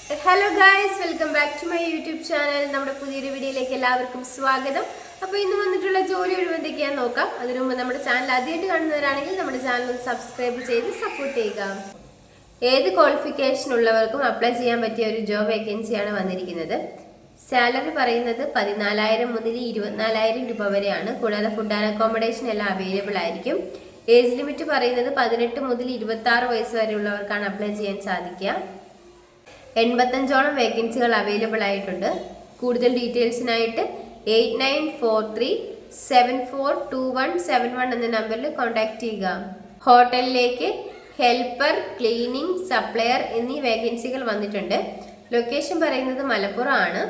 Hello guys, welcome back to my YouTube channel. നമ്മുടെ പുതിയൊരു വീഡിയോയിലേക്ക് എല്ലാവർക്കും സ്വാഗതം. അപ്പോൾ ഇന്ന് വന്നിട്ടുള്ള ജോലി ഒഴിവ് എന്തൊക്കെയാണെന്ന് നോക്കാം. അതിനു മുമ്പ് നമ്മുടെ ചാനൽ ആദ്യമായിട്ട് കാണുന്നവരാണെങ്കിൽ നമ്മുടെ ചാനൽ ഒന്ന് സബ്സ്ക്രൈബ് ചെയ്ത് സപ്പോർട്ട് ചെയ്യുക. ഏത് ക്വാളിഫിക്കേഷൻ ഉള്ളവർക്കും അപ്ലൈ ചെയ്യാൻ പറ്റിയ ഒരു ജോബ് വേക്കൻസിയാണ് വന്നിരിക്കുന്നത്. സാലറി പറയുന്നത് 14,000 മുതൽ 24,000 രൂപ വരെയാണ്. കൂടാതെ ഫുഡ് ആൻഡ് അക്കോമഡേഷൻ എല്ലാം അവൈലബിൾ ആയിരിക്കും. ഏജ് ലിമിറ്റ് പറയുന്നത് 18 മുതൽ 26 വയസ്സ് വരെയുള്ളവർക്കാണ് അപ്ലൈ ചെയ്യാൻ സാധിക്കുക. 85ഓളം വേക്കൻസികൾ അവൈലബിൾ ആയിട്ടുണ്ട്. കൂടുതൽ ഡീറ്റെയിൽസിനായിട്ട് 8943742171 എന്ന നമ്പറിൽ കോൺടാക്ട് ചെയ്യുക. ഹോട്ടലിലേക്ക് ഹെൽപ്പർ, ക്ലീനിങ്, സപ്ലയർ എന്നീ വേക്കൻസികൾ വന്നിട്ടുണ്ട്. ലൊക്കേഷൻ പറയുന്നത് മലപ്പുറം ആണ്.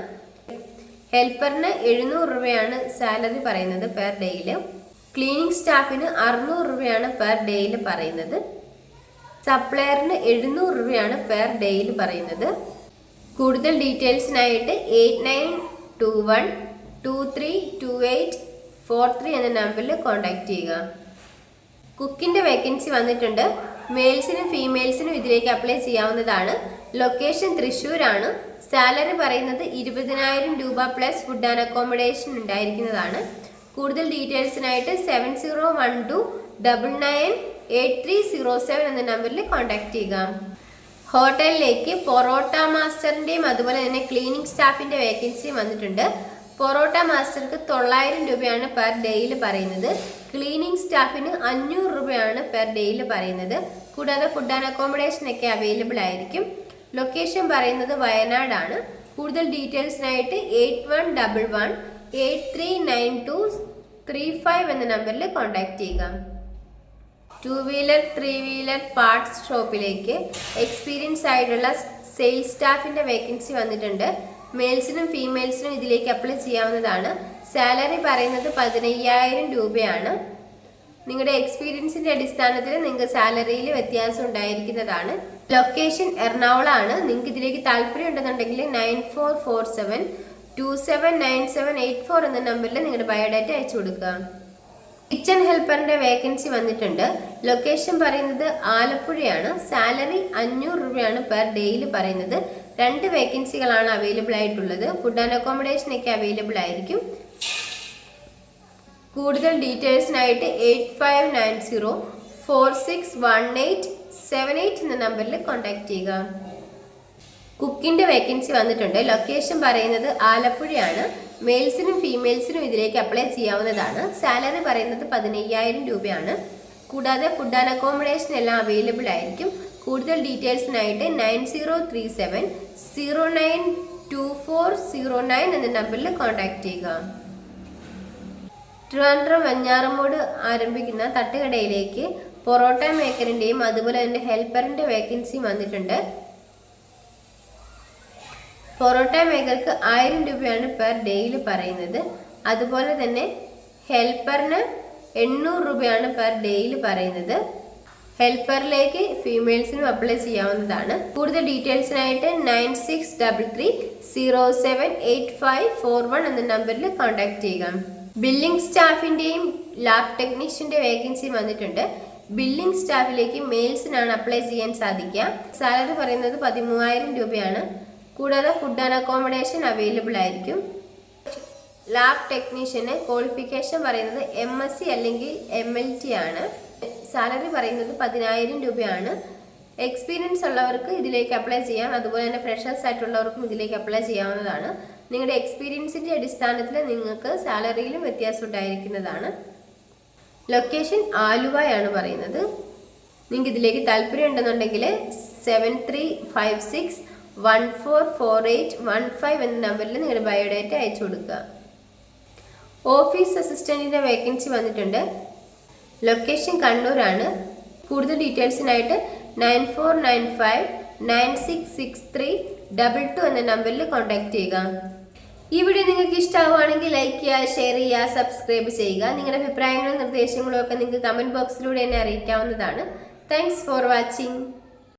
ഹെൽപ്പറിന് 700 രൂപയാണ് സാലറി പറയുന്നത് പെർ ഡേയിൽ. ക്ലീനിങ് സ്റ്റാഫിന് 600 രൂപയാണ് പെർ ഡേയിൽ പറയുന്നത്. സപ്ലയറിന് 700 രൂപയാണ് പെർ ഡേയിൽ പറയുന്നത്. കൂടുതൽ ഡീറ്റെയിൽസിനായിട്ട് 8921232843 എന്ന നമ്പറിൽ കോൺടാക്ട് ചെയ്യുക. കുക്കിൻ്റെ വേക്കൻസി വന്നിട്ടുണ്ട്. മെയിൽസിനും ഫീമെയിൽസിനും ഇതിലേക്ക് അപ്ലൈ ചെയ്യാവുന്നതാണ്. ലൊക്കേഷൻ തൃശ്ശൂരാണ്. സാലറി പറയുന്നത് 20,000 രൂപ പ്ലസ് ഫുഡ് ആൻഡ് അക്കോമഡേഷൻ ഉണ്ടായിരിക്കുന്നതാണ്. കൂടുതൽ ഡീറ്റെയിൽസിനായിട്ട് 7012998307 എന്ന നമ്പറിൽ കോൺടാക്ട് ചെയ്യുക. ഹോട്ടലിലേക്ക് പൊറോട്ട മാസ്റ്ററിൻ്റെയും അതുപോലെ തന്നെ ക്ലീനിങ് സ്റ്റാഫിൻ്റെ വേക്കൻസി വന്നിട്ടുണ്ട്. പൊറോട്ട മാസ്റ്റർക്ക് 900 രൂപയാണ് പെർ ഡേയിൽ പറയുന്നത്. ക്ലീനിങ് സ്റ്റാഫിന് 500 രൂപയാണ് പെർ ഡേയിൽ പറയുന്നത്. കൂടാതെ ഫുഡ് ആൻഡ് അക്കോമഡേഷൻ ഒക്കെ അവൈലബിൾ ആയിരിക്കും. ലൊക്കേഷൻ പറയുന്നത് വയനാടാണ്. കൂടുതൽ ഡീറ്റെയിൽസിനായിട്ട് 8111839235 എന്ന നമ്പറിൽ കോൺടാക്ട് ചെയ്യുക. 2 വീലർ 3 വീലർ പാർട്സ് ഷോപ്പിലേക്ക് എക്സ്പീരിയൻസ് ആയിട്ടുള്ള സെയിൽസ് സ്റ്റാഫിൻ്റെ വേക്കൻസി വന്നിട്ടുണ്ട്. മെയിൽസിനും ഫീമെയിൽസിനും ഇതിലേക്ക് അപ്ലൈ ചെയ്യാവുന്നതാണ്. സാലറി പറയുന്നത് 15,000 രൂപയാണ്. നിങ്ങളുടെ എക്സ്പീരിയൻസിൻ്റെ അടിസ്ഥാനത്തിൽ നിങ്ങൾക്ക് സാലറിയിൽ വ്യത്യാസം ഉണ്ടായിരിക്കുന്നതാണ്. ലൊക്കേഷൻ എറണാകുളമാണ്. നിങ്ങൾക്ക് ഇതിലേക്ക് താല്പര്യം ഉണ്ടെന്നുണ്ടെങ്കിൽ 9447279784 എന്ന നമ്പറിൽ നിങ്ങളുടെ ബയോഡാറ്റ അയച്ചു കൊടുക്കുക. കിച്ചൺ ഹെൽപ്പറിന്റെ വേക്കൻസി വന്നിട്ടുണ്ട്. ലൊക്കേഷൻ പറയുന്നത് ആലപ്പുഴയാണ്. സാലറി 500 രൂപയാണ് പെർ ഡേയിൽ പറയുന്നത്. 2 വേക്കൻസികളാണ് അവൈലബിൾ ആയിട്ടുള്ളത്. ഫുഡ് ആൻഡ് അക്കോമഡേഷൻ ഒക്കെ അവൈലബിൾ ആയിരിക്കും. കൂടുതൽ ഡീറ്റെയിൽസിനായിട്ട് 8590461878 എന്ന നമ്പറിൽ കോൺടാക്ട് ചെയ്യുക. കുക്കിൻ്റെ വേക്കൻസി വന്നിട്ടുണ്ട്. ലൊക്കേഷൻ പറയുന്നത് ആലപ്പുഴയാണ്. മെയിൽസിനും ഫീമെയിൽസിനും ഇതിലേക്ക് അപ്ലൈ ചെയ്യാവുന്നതാണ്. സാലറി പറയുന്നത് 15,000 രൂപയാണ്. കൂടാതെ ഫുഡ് ആൻഡ് അക്കോമഡേഷൻ എല്ലാം അവൈലബിൾ ആയിരിക്കും. കൂടുതൽ ഡീറ്റെയിൽസിനായിട്ട് 9037092409 എന്ന നമ്പറിൽ കോൺടാക്ട് ചെയ്യുക. ട്രിവാൻഡ്രം വെഞ്ഞാറമൂട് ആരംഭിക്കുന്ന തട്ടുകടയിലേക്ക് പൊറോട്ട മേക്കറിൻ്റെയും അതുപോലെ തന്നെ ഹെൽപ്പറിൻ്റെ വേക്കൻസി വന്നിട്ടുണ്ട്. പൊറോട്ട മേക്കർക്ക് 1000 രൂപയാണ് പെർ ഡേയിൽ പറയുന്നത്. അതുപോലെ തന്നെ ഹെൽപ്പറിന് 800 രൂപയാണ് പെർ ഡേയിൽ പറയുന്നത്. ഹെൽപ്പറിലേക്ക് ഫീമെയിൽസിനും അപ്ലൈ ചെയ്യാവുന്നതാണ്. കൂടുതൽ ഡീറ്റെയിൽസിനായിട്ട് 9633078541 എന്ന നമ്പറിൽ കോൺടാക്ട് ചെയ്യുക. ബില്ലിംഗ് സ്റ്റാഫിൻ്റെയും ലാബ് ടെക്നീഷ്യൻ്റെ വേക്കൻസി വന്നിട്ടുണ്ട്. ബില്ലിംഗ് സ്റ്റാഫിലേക്ക് മെയിൽസിനാണ് അപ്ലൈ ചെയ്യാൻ സാധിക്കുക. സാലറി പറയുന്നത് 13,000 രൂപയാണ്. കൂടാതെ ഫുഡ് ആൻഡ് അക്കോമഡേഷൻ അവൈലബിൾ ആയിരിക്കും. ലാബ് ടെക്നീഷ്യന് ക്വാളിഫിക്കേഷൻ പറയുന്നത് MSc അല്ലെങ്കിൽ MLT ആണ്. സാലറി പറയുന്നത് 10,000 രൂപയാണ്. എക്സ്പീരിയൻസ് ഉള്ളവർക്ക് ഇതിലേക്ക് അപ്ലൈ ചെയ്യാം. അതുപോലെ തന്നെ ഫ്രഷേഴ്സ് ആയിട്ടുള്ളവർക്കും ഇതിലേക്ക് അപ്ലൈ ചെയ്യാവുന്നതാണ്. നിങ്ങളുടെ എക്സ്പീരിയൻസിൻ്റെ അടിസ്ഥാനത്തിൽ നിങ്ങൾക്ക് സാലറിയിലും വ്യത്യാസം ഉണ്ടായിരിക്കുന്നതാണ്. ലൊക്കേഷൻ ആലുവയാണ് പറയുന്നത്. നിങ്ങൾക്ക് ഇതിലേക്ക് താല്പര്യം ഉണ്ടെന്നുണ്ടെങ്കിൽ 7356144815 എന്ന നമ്പറിൽ നിങ്ങളുടെ ബയോഡാറ്റ അയച്ചു കൊടുക്കുക. ഓഫീസ് അസിസ്റ്റൻറ്റിൻ്റെ വേക്കൻസി വന്നിട്ടുണ്ട്. ലൊക്കേഷൻ കണ്ണൂരാണ്. കൂടുതൽ ഡീറ്റെയിൽസിനായിട്ട് 9495966322 എന്ന നമ്പറിൽ കോൺടാക്ട് ചെയ്യുക. ഈ വീഡിയോ നിങ്ങൾക്ക് ഇഷ്ടമാവുകയാണെങ്കിൽ ലൈക്ക് ചെയ്യുക, ഷെയർ ചെയ്യുക, സബ്സ്ക്രൈബ് ചെയ്യുക. നിങ്ങളുടെ അഭിപ്രായങ്ങളും നിർദ്ദേശങ്ങളും ഒക്കെ നിങ്ങൾക്ക് കമൻറ്റ് ബോക്സിലൂടെ എന്നെ അറിയിക്കാവുന്നതാണ്. Thanks for watching.